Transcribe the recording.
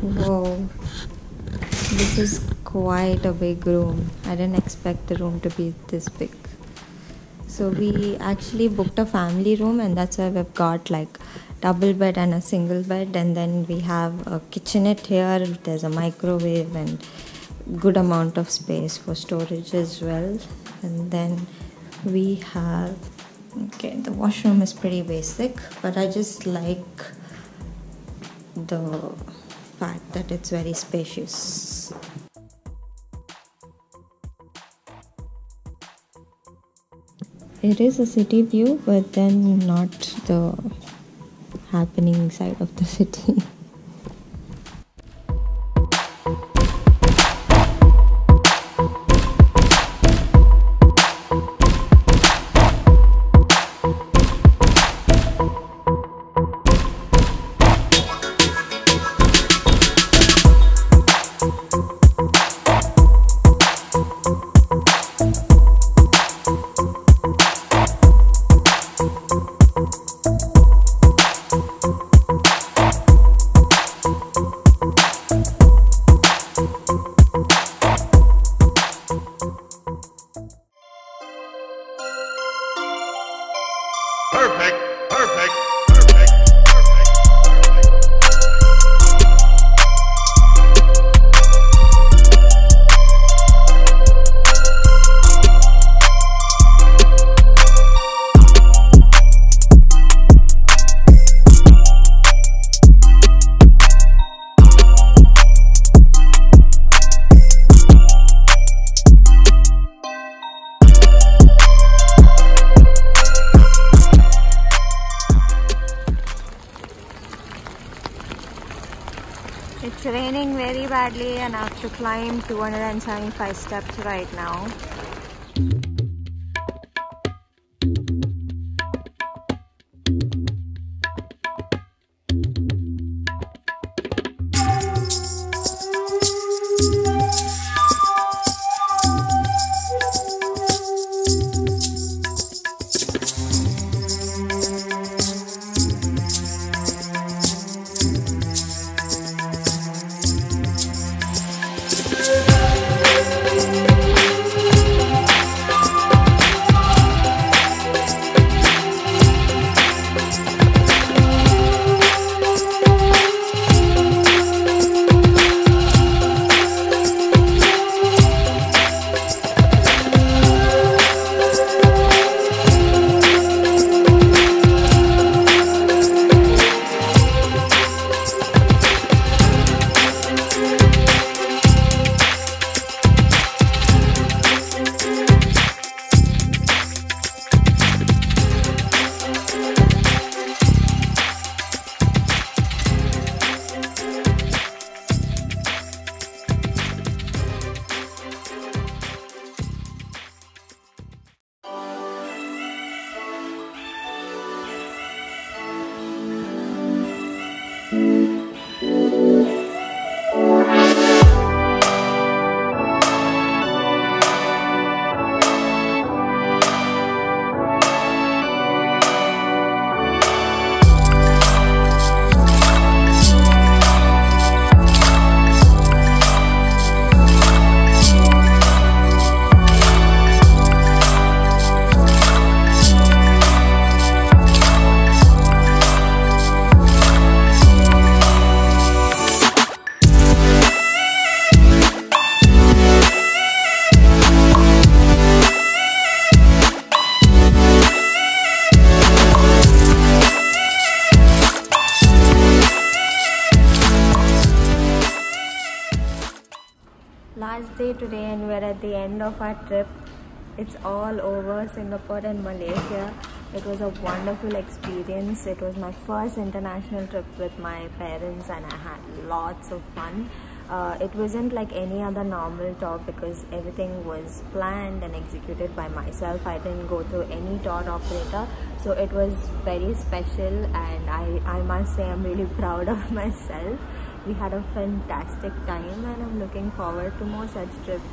Whoa, this is quite a big room. I didn't expect the room to be this big. So we actually booked a family room, and that's why we've got like double bed and a single bed, and then we have a kitchenette here. There's a microwave and good amount of space for storage as well. And then we have, okay, the washroom is pretty basic, but I just like the fact that it's very spacious. It is a city view, but then not the happening side of the city. It's raining very badly and I have to climb 275 steps right now. Last day today and we're at the end of our trip. It's all over, Singapore and Malaysia. It was a wonderful experience. It was my first international trip with my parents and I had lots of fun. It wasn't like any other normal tour because everything was planned and executed by myself. I didn't go through any tour operator, so it was very special and I must say I'm really proud of myself. We had a fantastic time and I'm looking forward to more such trips.